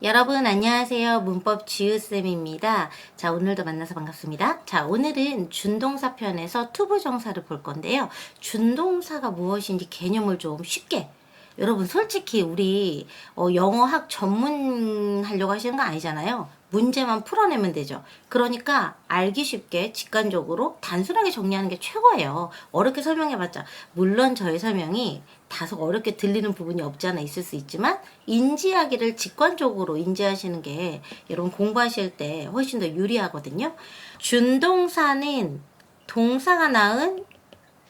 여러분 안녕하세요. 문법 지우쌤입니다. 자, 오늘도 만나서 반갑습니다. 자, 오늘은 준동사 편에서 투부정사를 볼 건데요. 준동사가 무엇인지 개념을 좀 쉽게, 여러분 솔직히 우리 영어학 전문 하려고 하시는 거 아니잖아요. 문제만 풀어내면 되죠. 그러니까 알기 쉽게 직관적으로 단순하게 정리하는 게 최고예요. 어렵게 설명해봤자 물론 저의 설명이 다소 어렵게 들리는 부분이 없지 않아 있을 수 있지만 인지하기를 직관적으로 인지하시는 게 여러분 공부하실 때 훨씬 더 유리하거든요. 준동사는 동사가 낳은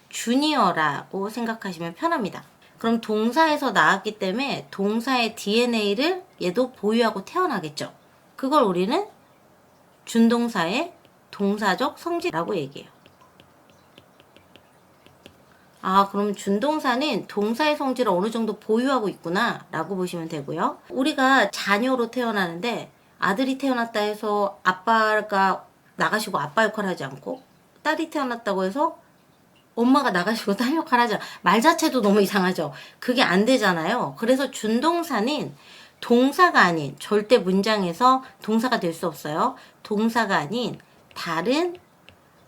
주니어라고 생각하시면 편합니다. 그럼 동사에서 나왔기 때문에 동사의 DNA를 얘도 보유하고 태어나겠죠. 그걸 우리는 준동사의 동사적 성질이라고 얘기해요. 아, 그럼 준동사는 동사의 성질을 어느 정도 보유하고 있구나 라고 보시면 되고요. 우리가 자녀로 태어나는데 아들이 태어났다 해서 아빠가 나가시고 아빠 역할을 하지 않고, 딸이 태어났다고 해서 엄마가 나가시고 딸 역할을 하죠. 말 자체도 너무 이상하죠. 그게 안 되잖아요. 그래서 준동사는 동사가 아닌, 절대 문장에서 동사가 될 수 없어요. 동사가 아닌 다른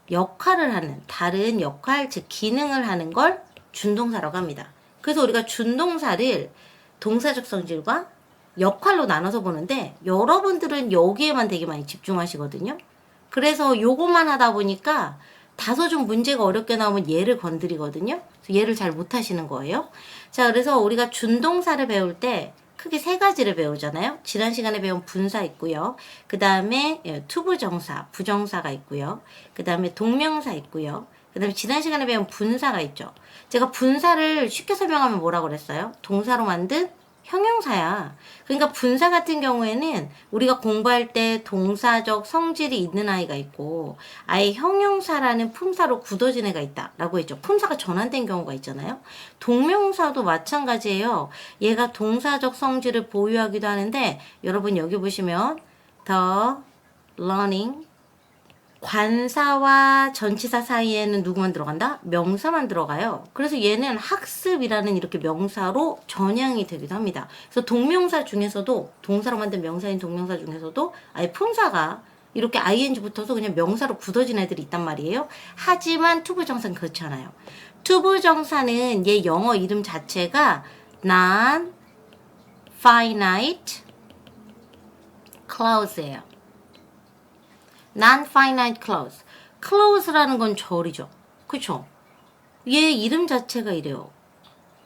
역할을 하는, 다른 역할, 즉 기능을 하는 걸 준동사라고 합니다. 그래서 우리가 준동사를 동사적 성질과 역할로 나눠서 보는데 여러분들은 여기에만 되게 많이 집중하시거든요. 그래서 요것만 하다 보니까 다소 좀 문제가 어렵게 나오면 얘를 건드리거든요. 얘를 잘 못하시는 거예요. 자, 그래서 우리가 준동사를 배울 때 크게 세 가지를 배우잖아요. 지난 시간에 배운 분사 있고요. 그 다음에 투부정사, 부정사가 있고요. 그 다음에 동명사 있고요. 그 다음에 지난 시간에 배운 분사가 있죠. 제가 분사를 쉽게 설명하면 뭐라고 그랬어요? 동사로 만든 형용사야. 그러니까 분사 같은 경우에는 우리가 공부할 때 동사적 성질이 있는 아이가 있고 아예 형용사라는 품사로 굳어진 애가 있다라고 했죠. 품사가 전환된 경우가 있잖아요. 동명사도 마찬가지예요. 얘가 동사적 성질을 보유하기도 하는데 여러분 여기 보시면 the learning, 관사와 전치사 사이에는 누구만 들어간다? 명사만 들어가요. 그래서 얘는 학습이라는 이렇게 명사로 전향이 되기도 합니다. 그래서 동명사 중에서도, 동사로 만든 명사인 동명사 중에서도 아예 품사가 이렇게 ing 붙어서 그냥 명사로 굳어진 애들이 있단 말이에요. 하지만 투부정사는 그렇지 않아요. 투부정사는 얘 영어 이름 자체가 non-finite clause예요. non-finite clause. clause라는 건 절이죠. 그쵸? 얘 이름 자체가 이래요.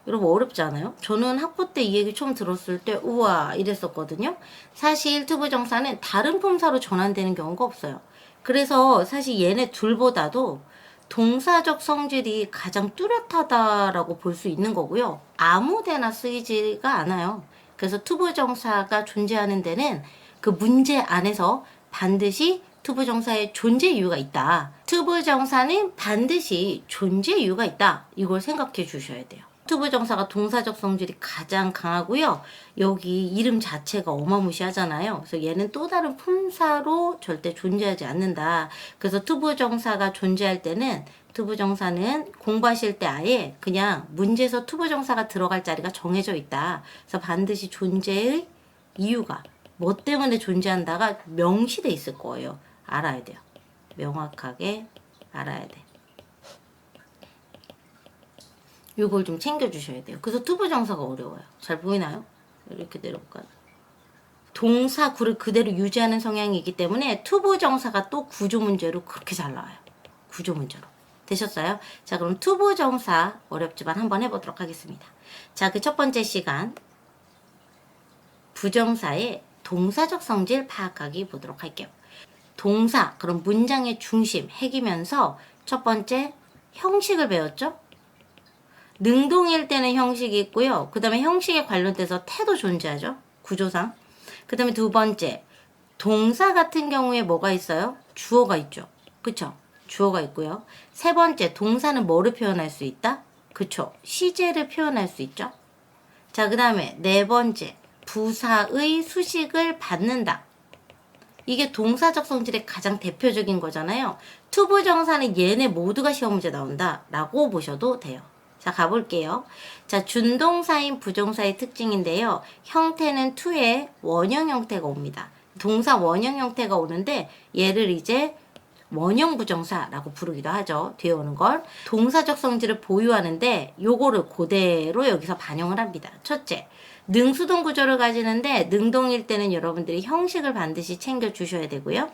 여러분 어렵지 않아요? 저는 학부 때 이 얘기 처음 들었을 때 우와 이랬었거든요. 사실 투부정사는 다른 품사로 전환되는 경우가 없어요. 그래서 사실 얘네 둘보다도 동사적 성질이 가장 뚜렷하다라고 볼 수 있는 거고요. 아무데나 쓰이지가 않아요. 그래서 투부정사가 존재하는 데는 그 문제 안에서 반드시 투부정사의 존재 이유가 있다. 투부정사는 반드시 존재 이유가 있다. 이걸 생각해 주셔야 돼요. 투부정사가 동사적 성질이 가장 강하고요. 여기 이름 자체가 어마무시하잖아요. 그래서 얘는 또 다른 품사로 절대 존재하지 않는다. 그래서 투부정사가 존재할 때는 투부정사는 공부하실 때 아예 그냥 문제에서 투부정사가 들어갈 자리가 정해져 있다. 그래서 반드시 존재의 이유가 뭐 때문에 존재한다가 명시돼 있을 거예요. 알아야 돼요. 명확하게 알아야 돼. 이걸 좀 챙겨주셔야 돼요. 그래서 투부정사가 어려워요. 잘 보이나요? 이렇게 내려볼까요? 동사 구를 그대로 유지하는 성향이 있기 때문에 투부정사가 또 구조 문제로 그렇게 잘 나와요. 구조 문제로. 되셨어요? 자, 그럼 투부정사 어렵지만 한번 해보도록 하겠습니다. 자, 그 첫 번째 시간 부정사의 동사적 성질 파악하기 보도록 할게요. 동사, 그럼 문장의 중심, 핵이면서 첫 번째 형식을 배웠죠? 능동일 때는 형식이 있고요. 그 다음에 형식에 관련돼서 태도 존재하죠? 구조상. 그 다음에 두 번째, 동사 같은 경우에 뭐가 있어요? 주어가 있죠. 그쵸? 주어가 있고요. 세 번째, 동사는 뭐를 표현할 수 있다? 그쵸? 시제를 표현할 수 있죠? 자, 그 다음에 네 번째, 부사의 수식을 받는다. 이게 동사적 성질의 가장 대표적인 거잖아요. 투부정사는 얘네 모두가 시험 문제 나온다 라고 보셔도 돼요. 자, 가볼게요. 자, 준동사인 부정사의 특징인데요. 형태는 to의 원형 형태가 옵니다. 동사 원형 형태가 오는데 얘를 이제 원형 부정사라고 부르기도 하죠. 뒤에 오는 걸. 동사적 성질을 보유하는데 요거를 그대로 여기서 반영을 합니다. 첫째, 능수동 구조를 가지는데 능동일 때는 여러분들이 형식을 반드시 챙겨 주셔야 되고요.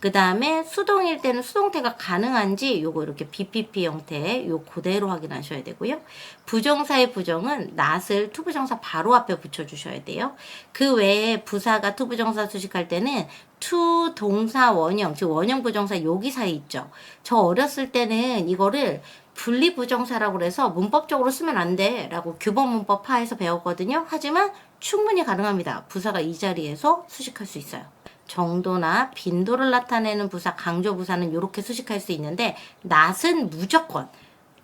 그 다음에 수동일 때는 수동태가 가능한지 요거 이렇게 BPP 형태 요 그대로 확인하셔야 되고요. 부정사의 부정은 not을 투부정사 바로 앞에 붙여주셔야 돼요. 그 외에 부사가 투부정사 수식할 때는 to 동사 원형, 즉 원형 부정사 여기 사이 있죠. 저 어렸을 때는 이거를 분리부정사라고 그래서 문법적으로 쓰면 안 돼 라고 규범 문법화에서 배웠거든요. 하지만 충분히 가능합니다. 부사가 이 자리에서 수식할 수 있어요. 정도나 빈도를 나타내는 부사, 강조 부사는 이렇게 수식할 수 있는데 not은 무조건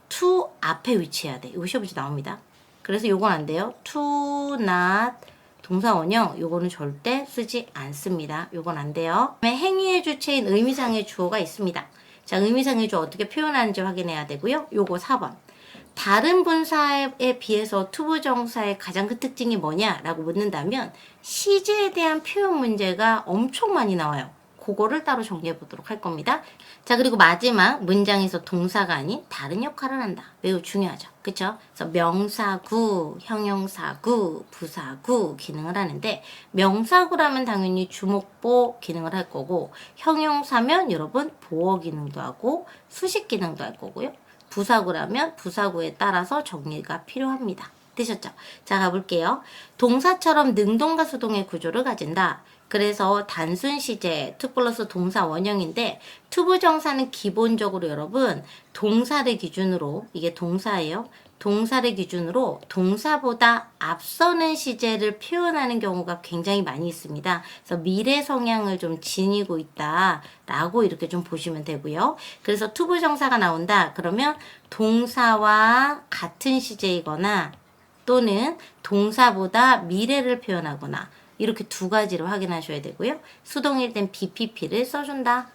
to 앞에 위치해야 돼. 이거 시험 문제 나옵니다. 그래서 요건 안 돼요. to, not, 동사 원형 요거는 절대 쓰지 않습니다. 요건 안 돼요. 행위의 주체인 의미상의 주어가 있습니다. 자, 의미상의 주어 어떻게 표현하는지 확인해야 되고요. 요거 4번. 다른 분사에 비해서 투부정사의 가장 큰 특징이 뭐냐라고 묻는다면 시제에 대한 표현 문제가 엄청 많이 나와요. 그거를 따로 정리해 보도록 할 겁니다. 자, 그리고 마지막 문장에서 동사가 아닌 다른 역할을 한다. 매우 중요하죠. 그쵸? 그래서 명사구, 형용사구, 부사구 기능을 하는데 명사구라면 당연히 주목보 기능을 할 거고 형용사면 여러분 보어 기능도 하고 수식 기능도 할 거고요. 부사구라면 부사구에 따라서 정리가 필요합니다. 되셨죠? 자, 가볼게요. 동사처럼 능동과 수동의 구조를 가진다. 그래서 단순 시제, to 플러스 동사 원형인데 투부정사는 기본적으로 여러분 동사를 기준으로, 이게 동사예요. 동사를 기준으로 동사보다 앞서는 시제를 표현하는 경우가 굉장히 많이 있습니다. 그래서 미래 성향을 좀 지니고 있다라고 이렇게 좀 보시면 되고요. 그래서 투부정사가 나온다. 그러면 동사와 같은 시제이거나 또는 동사보다 미래를 표현하거나 이렇게 두 가지를 확인하셔야 되고요. 수동일 땐 BPP를 써준다.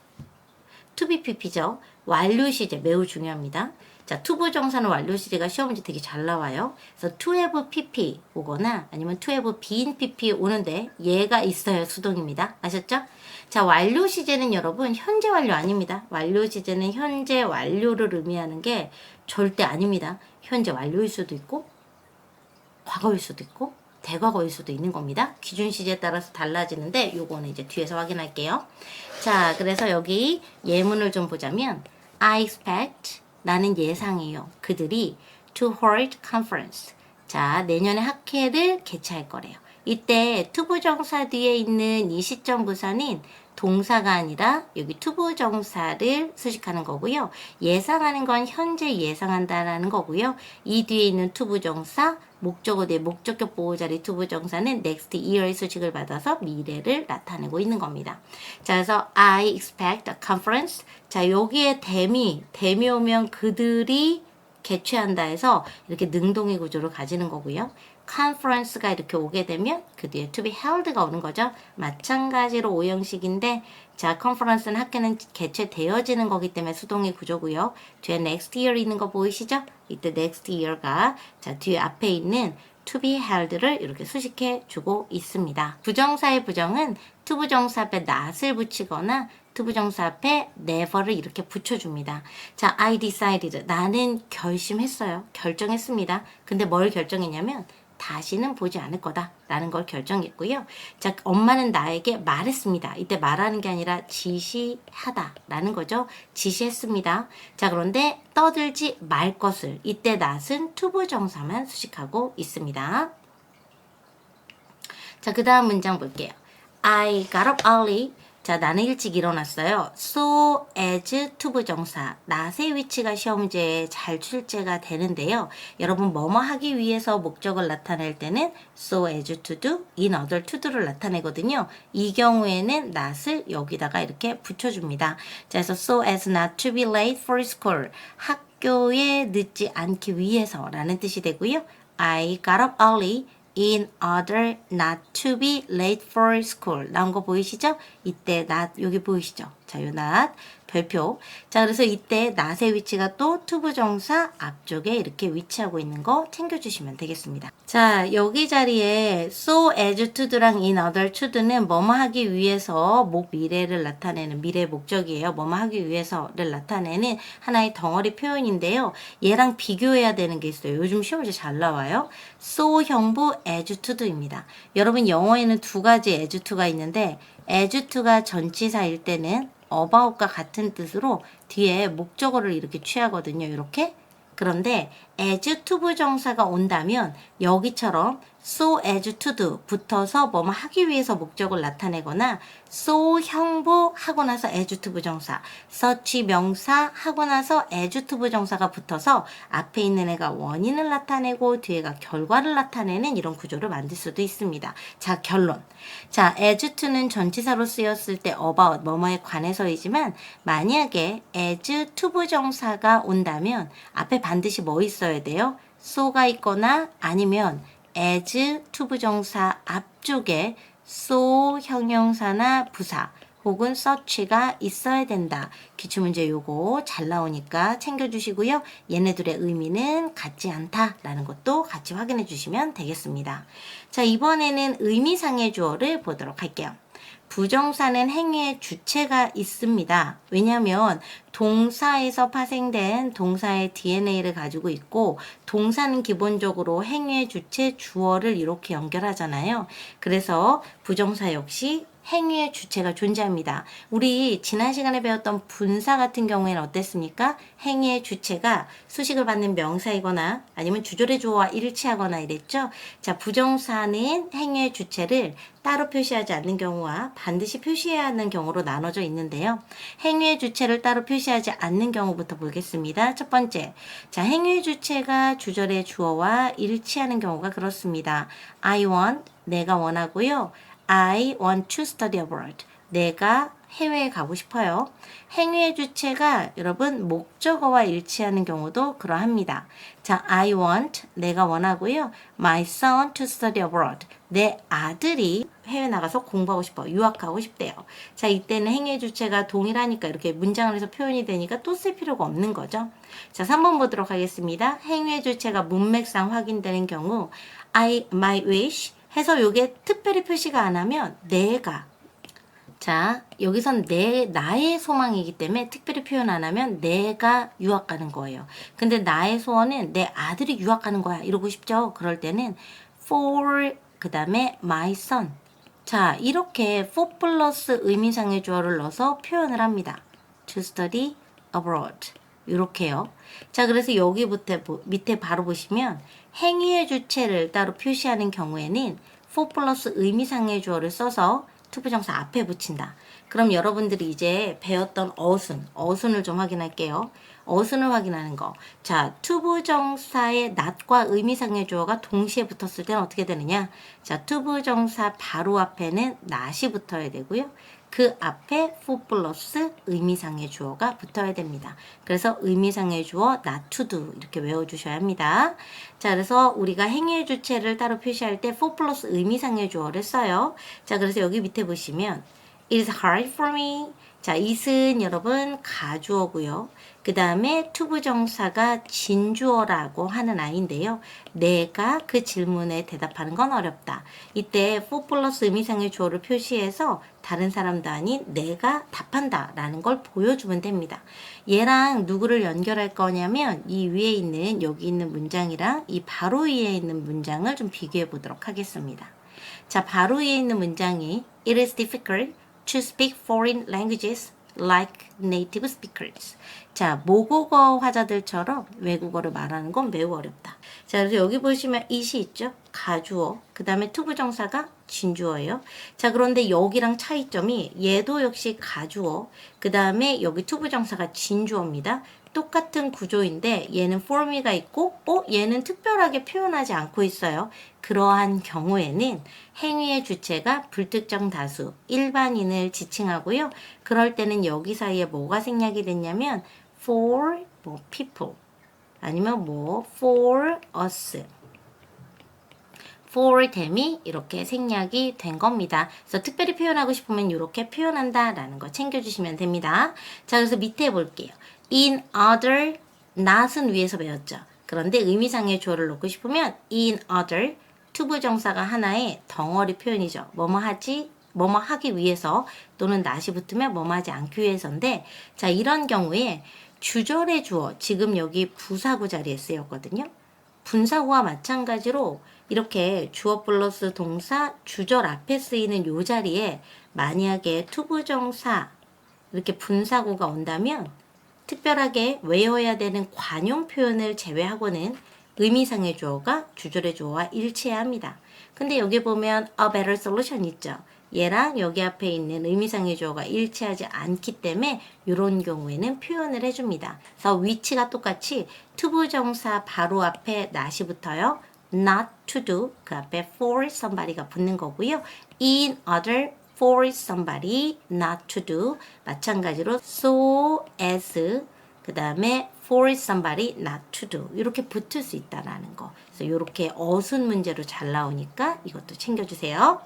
to BPP죠. 완료 시제 매우 중요합니다. 자, 투부정사는 완료 시제가 시험 문제 되게 잘 나와요. 그래서 to have PP 오거나 아니면 to have been PP 오는데 얘가 있어야 수동입니다. 아셨죠? 자, 완료 시제는 여러분 현재 완료 아닙니다. 완료 시제는 현재 완료를 의미하는 게 절대 아닙니다. 현재 완료일 수도 있고 과거일 수도 있고 대과거일 수도 있는 겁니다. 기준 시제에 따라서 달라지는데 요거는 이제 뒤에서 확인할게요. 자, 그래서 여기 예문을 좀 보자면 I expect 나는 예상해요. 그들이 to hold conference. 자, 내년에 학회를 개최할 거래요. 이때 투부정사 뒤에 있는 이 시점 부사는 동사가 아니라 여기 투부정사를 수식하는 거고요. 예상하는 건 현재 예상한다라는 거고요. 이 뒤에 있는 투부정사 목적어 뒤에 목적격 보호자리 투부정사는 next year의 수식을 받아서 미래를 나타내고 있는 겁니다. 자, 그래서 I expect a conference. 자, 여기에 대미 오면 그들이 개최한다 해서 이렇게 능동의 구조를 가지는 거고요. conference가 이렇게 오게 되면 그 뒤에 to be held가 오는 거죠. 마찬가지로 오형식인데 자, conference는 학회는 개최되어지는 거기 때문에 수동의 구조고요. 뒤에 next year 있는 거 보이시죠? 이때 next year가 자, 뒤에 앞에 있는 to be held를 이렇게 수식해 주고 있습니다. 부정사의 부정은 투부정사 앞에 not을 붙이거나 투부정사 앞에 never를 이렇게 붙여줍니다. 자, I decided. 나는 결심했어요. 결정했습니다. 근데 뭘 결정했냐면 다시는 보지 않을 거다 라는 걸 결정했고요. 자, 엄마는 나에게 말했습니다. 이때 말하는 게 아니라 지시하다 라는 거죠. 지시했습니다. 자, 그런데 떠들지 말 것을 이때 not은 투부정사만 수식하고 있습니다. 자, 그 다음 문장 볼게요. I got up early. 자, 나는 일찍 일어났어요. So as 투부정사. not의 위치가 시험 문제에 잘 출제가 되는데요. 여러분 뭐뭐 하기 위해서 목적을 나타낼 때는 so as to do, in order to do를 나타내거든요. 이 경우에는 not을 여기다가 이렇게 붙여줍니다. 자, 그래서 so as not to be late for school. 학교에 늦지 않기 위해서 라는 뜻이 되고요. I got up early. in order not to be late for school 나온 거 보이시죠? 이때 not 여기 보이시죠? 자, 요 not 별표. 자, 그래서 이때 not의 위치가 또 to 부정사 앞쪽에 이렇게 위치하고 있는 거 챙겨주시면 되겠습니다. 자, 여기 자리에 so as to랑 in order to는 뭐뭐 하기 위해서 미래를 나타내는 미래 목적이에요. 뭐뭐 하기 위해서를 나타내는 하나의 덩어리 표현인데요. 얘랑 비교해야 되는 게 있어요. 요즘 시험에 잘 나와요. so 형부 as to입니다. 여러분 영어에는 두 가지 as to가 있는데 as to가 전치사일 때는 about과 같은 뜻으로 뒤에 목적어를 이렇게 취하거든요. 이렇게. 그런데 as to 부정사가 온다면 여기처럼 so as to do 붙어서 뭐뭐 하기 위해서 목적을 나타내거나 so 형부 하고 나서 as to 부정사, such 명사 하고 나서 as to 부정사가 붙어서 앞에 있는 애가 원인을 나타내고 뒤에가 결과를 나타내는 이런 구조를 만들 수도 있습니다. 자, 결론. 자, as to는 전치사로 쓰였을 때 about 뭐뭐에 관해서이지만 만약에 as to 부정사가 온다면 앞에 반드시 뭐 있어야 돼요? so가 있거나 아니면 as to 부정사 앞쪽에 so 형용사나 부사 혹은 such가 있어야 된다. 기출문제 요거 잘 나오니까 챙겨주시고요. 얘네들의 의미는 같지 않다라는 것도 같이 확인해 주시면 되겠습니다. 자, 이번에는 의미상의 주어를 보도록 할게요. 부정사는 행위의 주체가 있습니다. 왜냐하면 동사에서 파생된 동사의 DNA를 가지고 있고 동사는 기본적으로 행위의 주체 주어를 이렇게 연결하잖아요. 그래서 부정사 역시 행위의 주체가 존재합니다. 우리 지난 시간에 배웠던 분사 같은 경우에는 어땠습니까? 행위의 주체가 수식을 받는 명사이거나 아니면 주절의 주어와 일치하거나 이랬죠? 자, 부정사는 행위의 주체를 따로 표시하지 않는 경우와 반드시 표시해야 하는 경우로 나눠져 있는데요. 행위의 주체를 따로 표시하지 않는 경우부터 보겠습니다. 첫 번째, 자, 행위의 주체가 주절의 주어와 일치하는 경우가 그렇습니다. I want, 내가 원하고요. I want to study abroad. 내가 해외에 가고 싶어요. 행위의 주체가 여러분 목적어와 일치하는 경우도 그러합니다. 자, I want, 내가 원하고요. My son to study abroad. 내 아들이 해외 나가서 공부하고 싶어. 유학하고 싶대요. 자, 이때는 행위의 주체가 동일하니까 이렇게 문장을 해서 표현이 되니까 또 쓸 필요가 없는 거죠. 자, 3번 보도록 하겠습니다. 행위의 주체가 문맥상 확인되는 경우 my wish 해서 요게 특별히 표시가 안 하면 내가 자, 여기선 나의 소망이기 때문에 특별히 표현 안 하면 내가 유학 가는 거예요. 근데 나의 소원은 내 아들이 유학 가는 거야. 이러고 싶죠? 그럴 때는 for 그 다음에 my son. 자, 이렇게 for 플러스 의미상의 주어를 넣어서 표현을 합니다. to study abroad. 이렇게요. 자, 그래서 여기부터 밑에 바로 보시면 행위의 주체를 따로 표시하는 경우에는 for 플러스 의미상의 주어를 써서 to 부정사 앞에 붙인다. 그럼 여러분들이 이제 배웠던 어순을 좀 확인할게요. 어순을 확인하는 거. 자, to 부정사의 not과 의미상의 주어가 동시에 붙었을 때는 어떻게 되느냐? 자, to 부정사 바로 앞에는 not이 붙어야 되고요. 그 앞에 for 플러스 의미상의 주어가 붙어야 됩니다. 그래서 의미상의 주어 not to do 이렇게 외워주셔야 합니다. 자, 그래서 우리가 행위의 주체를 따로 표시할 때 for 플러스 의미상의 주어를 써요. 자, 그래서 여기 밑에 보시면 It is hard for me. 자, it은 여러분 가주어고요. 그 다음에 to 부정사가 진주어라고 하는 아이인데요. 내가 그 질문에 대답하는 건 어렵다. 이때 for 플러스 의미상의 주어를 표시해서 다른 사람도 아닌 내가 답한다 라는 걸 보여주면 됩니다. 얘랑 누구를 연결할 거냐면 이 위에 있는 여기 있는 문장이랑 이 바로 위에 있는 문장을 좀 비교해 보도록 하겠습니다. 자, 바로 위에 있는 문장이 It is difficult to speak foreign languages like native speakers. 자, 모국어 화자들처럼 외국어를 말하는 건 매우 어렵다. 자, 그래서 여기 보시면 it이 있죠? 가주어. 그 다음에 to 부정사가 진주어예요. 자, 그런데 여기랑 차이점이 얘도 역시 가주어. 그 다음에 여기 to 부정사가 진주어입니다. 똑같은 구조인데 얘는 form이가 있고 얘는 특별하게 표현하지 않고 있어요. 그러한 경우에는 행위의 주체가 불특정 다수, 일반인을 지칭하고요. 그럴 때는 여기 사이에 뭐가 생략이 됐냐면 for people 아니면 for us for 댐이 이렇게 생략이 된 겁니다. 그래서 특별히 표현하고 싶으면 이렇게 표현한다 라는 거 챙겨주시면 됩니다. 자, 그래서 밑에 볼게요. in other, not은 위에서 배웠죠. 그런데 의미상의 주어를 넣고 싶으면 in other, 투부정사가 하나의 덩어리 표현이죠. 뭐뭐 하지, 뭐뭐 하기 위해서 또는 not이 붙으면 뭐뭐 하지 않기 위해서인데, 자, 이런 경우에 주절의 주어, 지금 여기 부사구 자리에 쓰였거든요. 분사구와 마찬가지로 이렇게 주어 플러스 동사 주절 앞에 쓰이는 요 자리에 만약에 투부정사 이렇게 분사구가 온다면 특별하게 외워야 되는 관용 표현을 제외하고는 의미상의 주어가 주절의 주어와 일치해야 합니다. 근데 여기 보면 a better solution 있죠. 얘랑 여기 앞에 있는 의미상의 주어가 일치하지 않기 때문에 이런 경우에는 표현을 해줍니다. 그래서 위치가 똑같이 투부정사 바로 앞에 not이 붙어요. not to do 그 앞에 for somebody가 붙는 거고요. in other for somebody not to do 마찬가지로 so as 그 다음에 for somebody not to do 이렇게 붙을 수 있다라는 거. 그래서 이렇게 어순 문제로 잘 나오니까 이것도 챙겨주세요.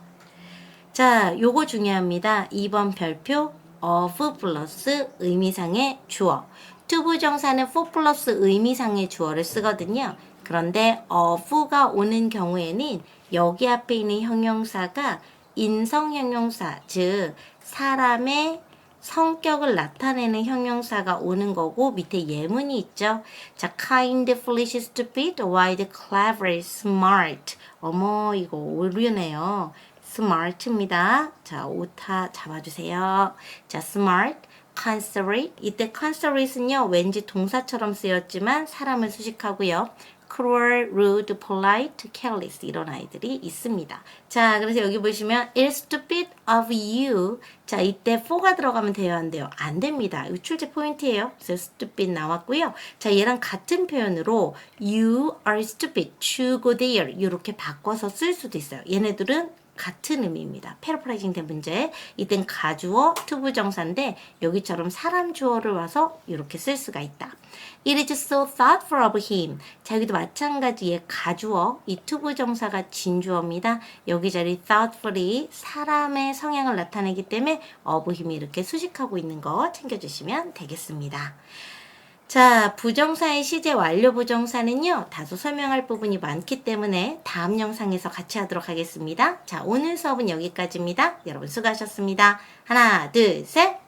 자, 요거 중요합니다. 2번 별표 of 플러스 의미상의 주어. 투부정사는 for 플러스 의미상의 주어를 쓰거든요. 그런데 of가 오는 경우에는 여기 앞에 있는 형용사가 인성 형용사, 즉 사람의 성격을 나타내는 형용사가 오는 거고 밑에 예문이 있죠. 자, kind, foolish, stupid, wide, clever, smart. 어머, 이거 오류네요. smart입니다. 자, 오타 잡아주세요. 자, smart, considerate. 이때 considerate는요, 왠지 동사처럼 쓰였지만 사람을 수식하고요. cruel, rude, polite, careless 이런 아이들이 있습니다. 자, 그래서 여기 보시면 it's stupid of you. 자, 이때 for가 들어가면 돼요, 안 돼요? 안 됩니다. 이거 출제 포인트예요. 그래서 stupid 나왔고요. 자, 얘랑 같은 표현으로 you are stupid, to go there 이렇게 바꿔서 쓸 수도 있어요. 얘네들은 같은 의미입니다. 패러프라이징 된 문제. 이땐 가주어, 투부정사인데 여기처럼 사람 주어를 와서 이렇게 쓸 수가 있다. It is so thoughtful of him. 자, 여기도 마찬가지에 가주어, 이 투부정사가 진주어입니다. 여기 자리 thoughtfully 사람의 성향을 나타내기 때문에 of him이 이렇게 수식하고 있는 거 챙겨주시면 되겠습니다. 자, 부정사의 시제 완료 부정사는요, 다소 설명할 부분이 많기 때문에 다음 영상에서 같이 하도록 하겠습니다. 자, 오늘 수업은 여기까지입니다. 여러분 수고하셨습니다. 하나, 둘, 셋!